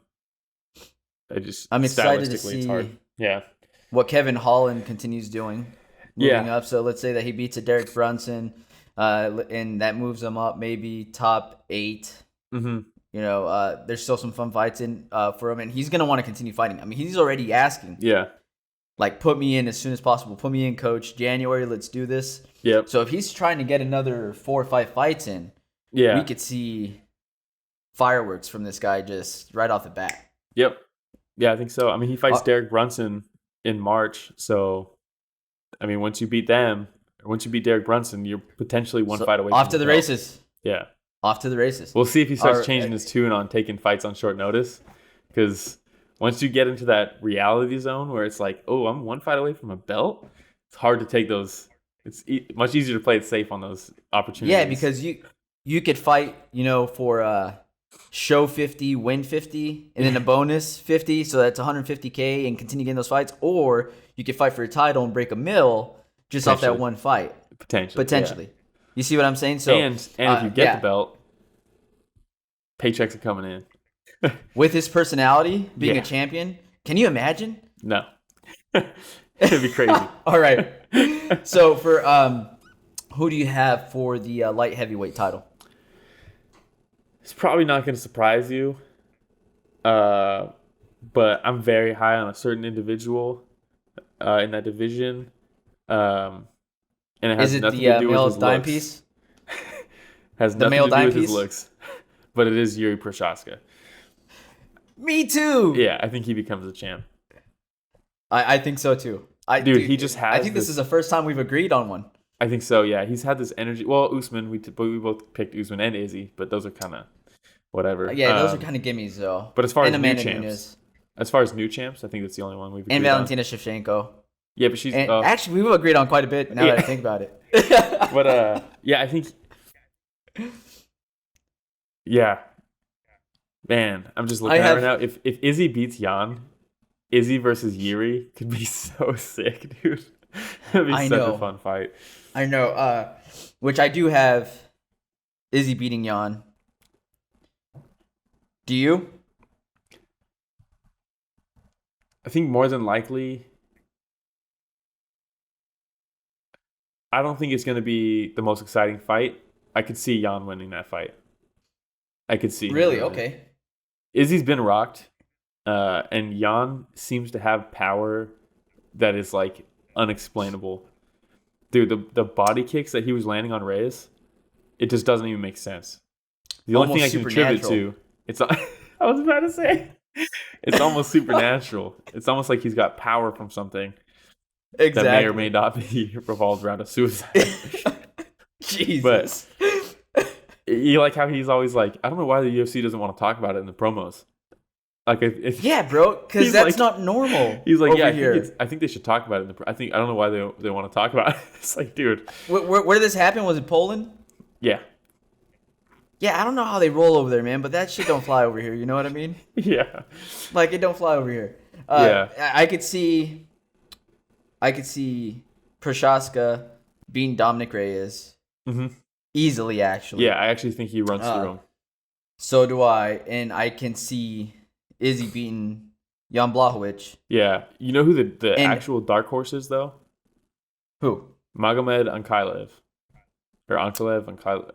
I'm excited to see what Kevin Holland continues doing, moving up. So let's say that he beats a Derek Brunson, and that moves him up maybe top 8. Mm-hmm. You know, there's still some fun fights in for him, and he's going to want to continue fighting. I mean, he's already asking. Yeah. Like, put me in as soon as possible. Put me in, coach. January, let's do this. Yep. So if he's trying to get another 4 or 5 fights in, we could see fireworks from this guy just right off the bat. Yep. Yeah, I think so. I mean, he fights Derek Brunson in March. So, I mean, once you beat Derek Brunson, you're potentially one fight away. Off to the races. Yeah. Off to the races. We'll see if he starts changing his tune on taking fights on short notice, because once you get into that reality zone where it's like, oh, I'm 1 fight away from a belt, it's hard to take those. It's much easier to play it safe on those opportunities. Yeah, because you could fight, you know, for show 50, win 50, and then a bonus 50, so that's 150K, and continue getting those fights. Or you could fight for your title and break $1 million just off that one fight. Potentially. Yeah. You see what I'm saying? So and if you get the belt, paychecks are coming in. With his personality, being a champion, can you imagine? No. It'd be crazy. All right. So for who do you have for the light heavyweight title? It's probably not going to surprise you. but I'm very high on a certain individual in that division. And it has Is it nothing the to do male with his dime looks. piece? Has The nothing male to do dime with his piece? looks, but it is Yuri Prochazka. Me too. Yeah, I think he becomes a champ. I think so too. Dude, he just has I think this is the first time we've agreed on one. I think so, yeah. He's had this energy. Well, Usman, we both picked Usman and Izzy, but those are kind of whatever. Yeah, those are kind of gimmies though. But as far as and new Amanda champs, Nunes. as far as new champs, I think that's the only one we've agreed And on. Valentina Shevchenko. Yeah, but she's... And actually, we've agreed on quite a bit now that I think about it. But, yeah, I think... Yeah. Man, I'm just looking at it right now. If Izzy beats Jan, Izzy versus Yuri could be so sick, dude. It'd be such a fun fight. I know. Which I do have Izzy beating Jan. Do you? I think more than likely... I don't think it's going to be the most exciting fight. I could see Jan winning that fight. I could see. Really? Okay. Izzy's been rocked, and Jan seems to have power that is like unexplainable. Dude, the body kicks that he was landing on Reyes, it just doesn't even make sense. The only thing I can attribute to, I was about to say, it's almost supernatural. It's almost like he's got power from something. Exactly. That may or may not be revolved around a suicide. Jesus. But you like how he's always like, I don't know why the UFC doesn't want to talk about it in the promos. Like, yeah, bro, because that's like, not normal. He's like, yeah, I think they should talk about it. I don't know why they want to talk about it. It's like, dude, where did this happen? Was it Poland? Yeah. Yeah, I don't know how they roll over there, man, but that shit don't fly over here. You know what I mean? Yeah. Like, it don't fly over here. Yeah. I could see Prochazka beating Dominic Reyes easily, actually. Yeah, I actually think he runs through him. So do I, and I can see Izzy beating Jan Blachowicz. Yeah. You know who the actual dark horse is, though? Who? Magomed Ankalaev. Or Ankalaev,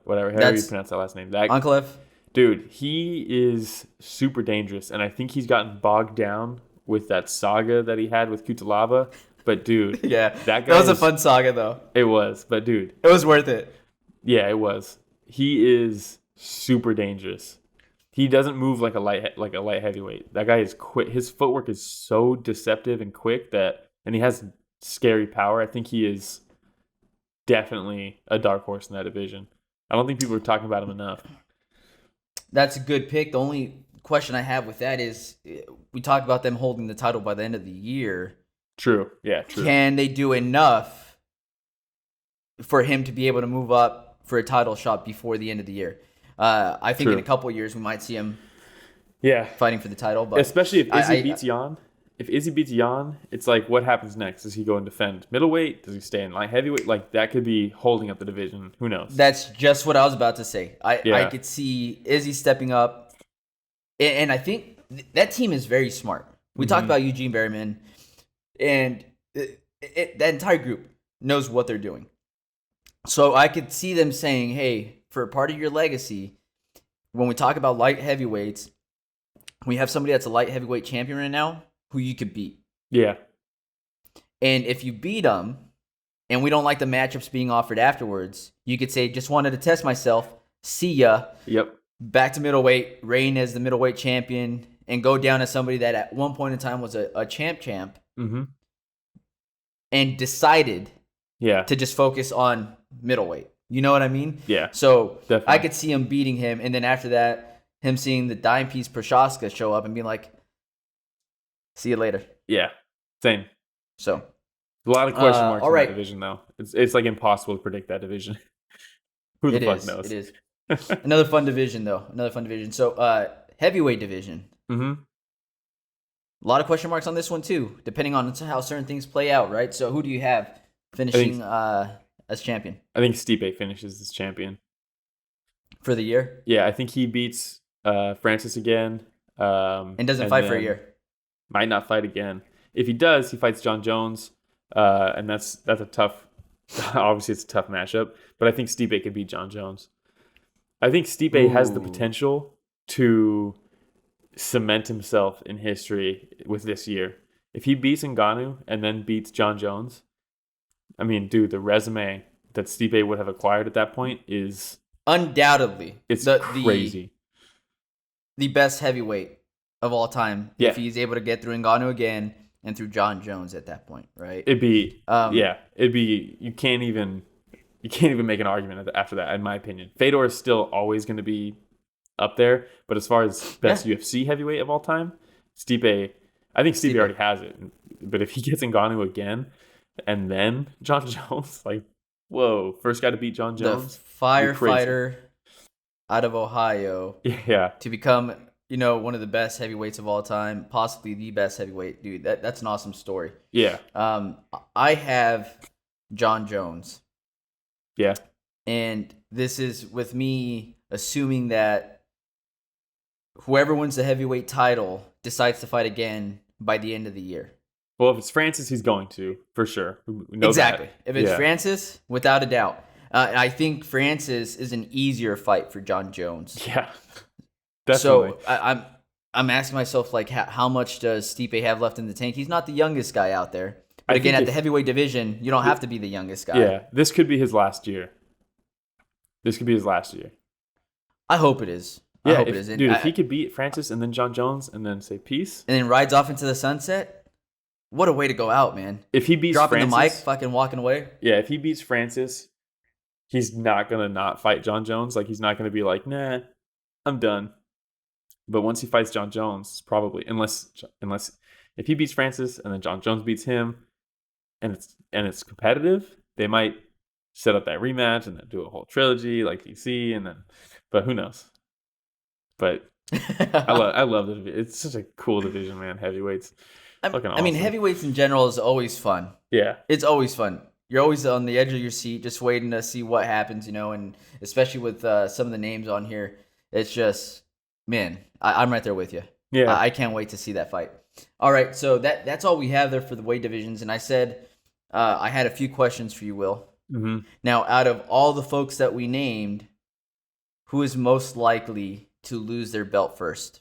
whatever. However you pronounce that last name. Ankalaev? Dude, he is super dangerous, and I think he's gotten bogged down with that saga that he had with Kutalaba. But, dude, yeah, that was a fun saga, though. It was, but, dude. It was worth it. Yeah, it was. He is super dangerous. He doesn't move like a light heavyweight. That guy is quick. His footwork is so deceptive and quick and he has scary power. I think he is definitely a dark horse in that division. I don't think people are talking about him enough. That's a good pick. The only question I have with that is we talked about them holding the title by the end of the year. True. Yeah, true. Can they do enough for him to be able to move up for a title shot before the end of the year? I think in a couple of years we might see him fighting for the title. But especially if Izzy beats Jan. If Izzy beats Jan, it's like, what happens next? Does he go and defend middleweight? Does he stay in light heavyweight? Like, that could be holding up the division. Who knows? That's just what I was about to say. I could see Izzy stepping up. And I think that team is very smart. We talked about Eugene Berryman. And that entire group knows what they're doing. So I could see them saying, hey, for a part of your legacy, when we talk about light heavyweights, we have somebody that's a light heavyweight champion right now who you could beat. Yeah. And if you beat them, and we don't like the matchups being offered afterwards, you could say, just wanted to test myself. See ya. Yep. Back to middleweight, reign as the middleweight champion, and go down as somebody that at one point in time was a champ. And decided to just focus on middleweight. You know what I mean? Yeah. So definitely. I could see him beating him, and then after that, him seeing the dime piece Prochazka show up and being like, see you later. Yeah. Same. So a lot of question marks in that division, though. It's like impossible to predict that division. Who the fuck knows? It is. Another fun division, though. Another fun division. So heavyweight division. A lot of question marks on this one, too, depending on how certain things play out, right? So who do you have finishing as champion? I think Stipe finishes as champion. For the year? Yeah, I think he beats Francis again. And doesn't fight for a year. Might not fight again. If he does, he fights John Jones. And that's a tough... Obviously, it's a tough matchup. But I think Stipe could beat John Jones. I think Stipe has the potential to cement himself in history with this year. If he beats Ngannou and then beats John Jones, I mean, dude, the resume that Stipe would have acquired at that point is undoubtedly it's crazy. The best heavyweight of all time if he's able to get through Ngannou again and through John Jones at that point, right? It'd be you can't even make an argument after that, in my opinion. Fedor is still always going to be up there, but as far as best UFC heavyweight of all time, Stipe, I think Stipe already has it. But if he gets Ngannou again and then John Jones, like, whoa, first guy to beat John Jones, the firefighter out of Ohio, to become, one of the best heavyweights of all time, possibly the best heavyweight, dude. That's an awesome story. Yeah. I have John Jones. Yeah. And this is with me assuming that whoever wins the heavyweight title decides to fight again by the end of the year. Well, if it's Francis, he's going to, for sure. Exactly. That. If it's Francis, without a doubt. I think Francis is an easier fight for John Jones. Yeah, definitely. So I'm asking myself, like, how much does Stipe have left in the tank? He's not the youngest guy out there. But again, at the heavyweight division, you don't have to be the youngest guy. Yeah, this could be his last year. I hope it is. I hope it is. Dude, if he could beat Francis and then John Jones and then say peace. And then rides off into the sunset, what a way to go out, man. If he beats Dropping Francis, the mic, fucking walking away. Yeah, if he beats Francis, he's not going to not fight John Jones. Like, he's not going to be like, nah, I'm done. But once he fights John Jones, probably, unless if he beats Francis and then John Jones beats him and it's competitive, they might set up that rematch and then do a whole trilogy like DC but who knows? But I love the division. It's such a cool division, man. Heavyweights. Fucking awesome. I mean, heavyweights in general is always fun. Yeah. It's always fun. You're always on the edge of your seat, just waiting to see what happens, and especially with some of the names on here, it's just, man, I'm right there with you. Yeah. I can't wait to see that fight. All right, so that's all we have there for the weight divisions, and I said I had a few questions for you, Will. Mm-hmm. Now, out of all the folks that we named, who is most likely to lose their belt first?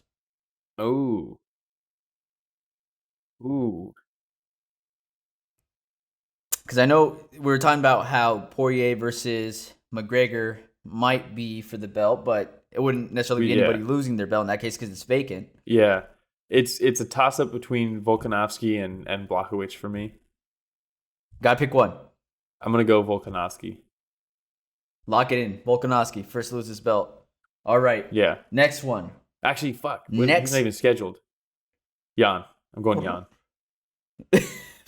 Ooh. Because I know we were talking about how Poirier versus McGregor might be for the belt, but it wouldn't necessarily be anybody losing their belt in that case because it's vacant. Yeah. It's a toss-up between Volkanovski and Blachowicz for me. Gotta pick one. I'm going to go Volkanovski. Lock it in. Volkanovski, first to lose his belt. All right. Yeah. Next one. Actually, fuck. He's not even scheduled. Jan. I'm going Jan.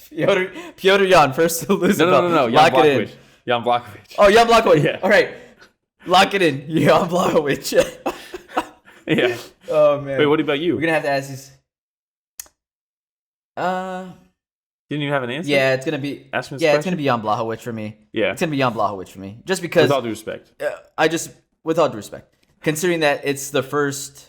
Piotr Jan, first to lose the belt. No. Lock it in. Jan Blachowicz. Oh, Jan Blachowicz. Yeah. All right. Lock it in. Jan Blachowicz. Yeah. Oh, man. Wait, what about you? We're going to have to ask these. Didn't you have an answer? Yeah, it's going to be. Ask me this it's question? going to be Jan Blachowicz for me. Yeah. It's going to be Jan Blachowicz for me. Just because. With all due respect. With all due respect. Considering that it's the first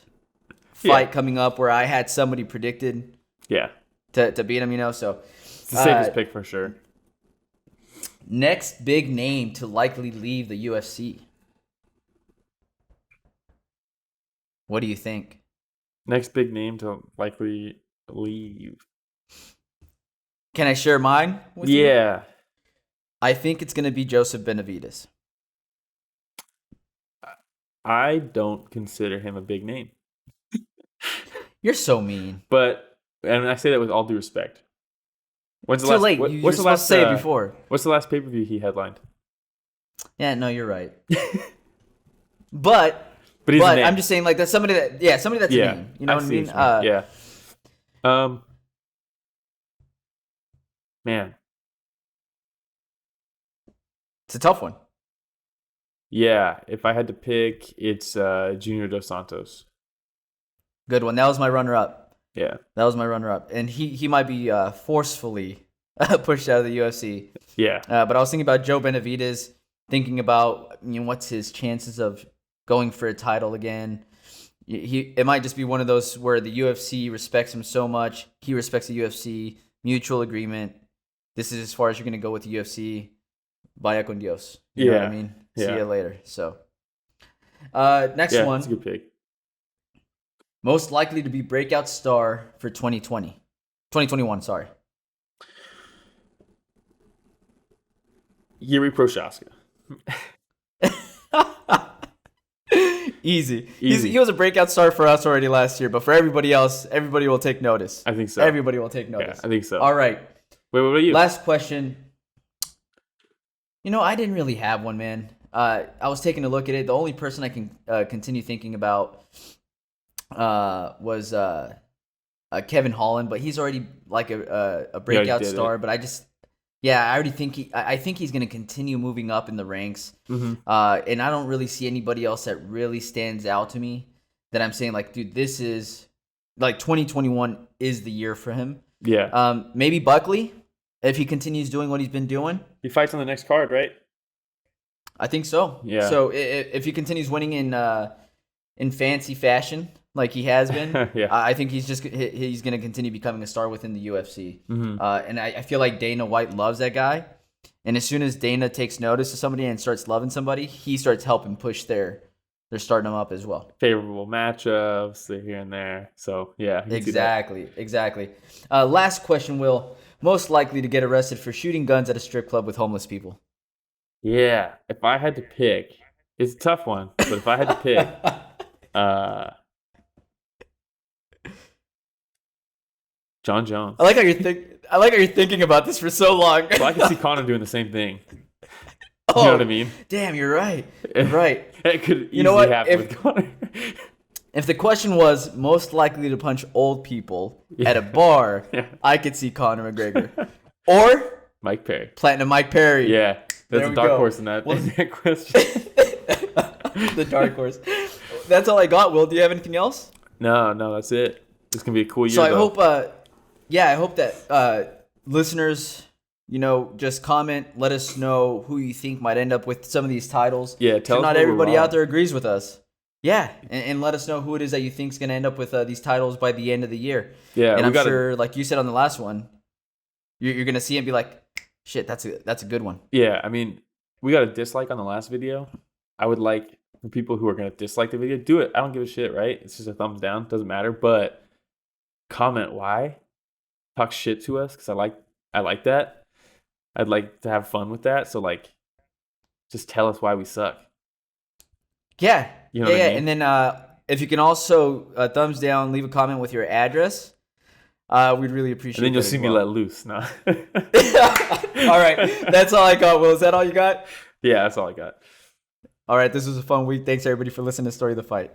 fight coming up where I had somebody predicted to beat him, so. It's the safest pick for sure. Next big name to likely leave the UFC. What do you think? Next big name to likely leave. Can I share mine with you? Yeah. I think it's going to be Joseph Benavidez. I don't consider him a big name. You're so mean. And I say that with all due respect. What's the Too last, late. What, You're what's the supposed last, to say it before. What's the last pay-per-view he headlined? Yeah, no, you're right. But he's a name. I'm just saying, like, that's somebody that's a name. You know what I mean? Yeah. Man. It's a tough one. Yeah, if I had to pick, it's Junior Dos Santos. Good one. That was my runner-up. Yeah. That was my runner-up. And he might be forcefully pushed out of the UFC. Yeah. But I was thinking about Joe Benavidez, thinking about what's his chances of going for a title again. It might just be one of those where the UFC respects him so much. He respects the UFC. Mutual agreement. This is as far as you're going to go with the UFC. Vaya con Dios. You know what I mean? Yeah. See you later. So, next one. That's a good pick. Most likely to be breakout star for 2021, sorry. Yuri Prochaska. Easy. He was a breakout star for us already last year, but for everybody else, everybody will take notice. I think so. Everybody will take notice. Yeah, I think so. All right. Wait, what about you? Last question. I didn't really have one, man. I was taking a look at it. The only person I can continue thinking about was Kevin Holland, but he's already like a breakout star. But I already think I think he's going to continue moving up in the ranks. Mm-hmm. And I don't really see anybody else that really stands out to me that I'm saying like, dude, this is like 2021 is the year for him. Yeah. Maybe Buckley, if he continues doing what he's been doing. He fights on the next card, right? I think so. Yeah. So if he continues winning in fancy fashion like he has been, yeah. I think he's going to continue becoming a star within the UFC. Mm-hmm. And I feel like Dana White loves that guy. And as soon as Dana takes notice of somebody and starts loving somebody, he starts helping push they're starting them up as well. Favorable matchups, they're here and there. So yeah. Exactly. Last question, Will. Most likely to get arrested for shooting guns at a strip club with homeless people. Yeah, if I had to pick, it's a tough one, but if I had to pick, John Jones. I like how you're thinking about this for so long. Well, I can see Conor doing the same thing. Oh, you know what I mean? Damn, you're right. You're right. It could easily happen with Conor. If the question was most likely to punch old people at a bar, I could see Conor McGregor. Or Mike Perry. Platinum Mike Perry. Yeah. That's a dark horse in that question. The dark horse. That's all I got, Will. Do you have anything else? No, that's it. It's going to be a cool year, So I hope that listeners, just comment, let us know who you think might end up with some of these titles. Yeah, tell us not where everybody we're wrong. out there agrees with us. Yeah, and let us know who it is that you think is going to end up with these titles by the end of the year. Yeah, and I'm sure, like you said on the last one, you're going to see it and be like, shit, that's a good one. Yeah, I mean, we got a dislike on the last video. I would like for people who are going to dislike the video, do it. I don't give a shit, right? It's just a thumbs down. Doesn't matter. But comment why. Talk shit to us because I like that. I'd like to have fun with that. So, just tell us why we suck. Yeah. You know what I mean? And then if you can also thumbs down, leave a comment with your address. We'd really appreciate it. And then you'll see me let loose. No. All right. That's all I got, Will. Is that all you got? Yeah, that's all I got. All right. This was a fun week. Thanks, everybody, for listening to Story of the Fight.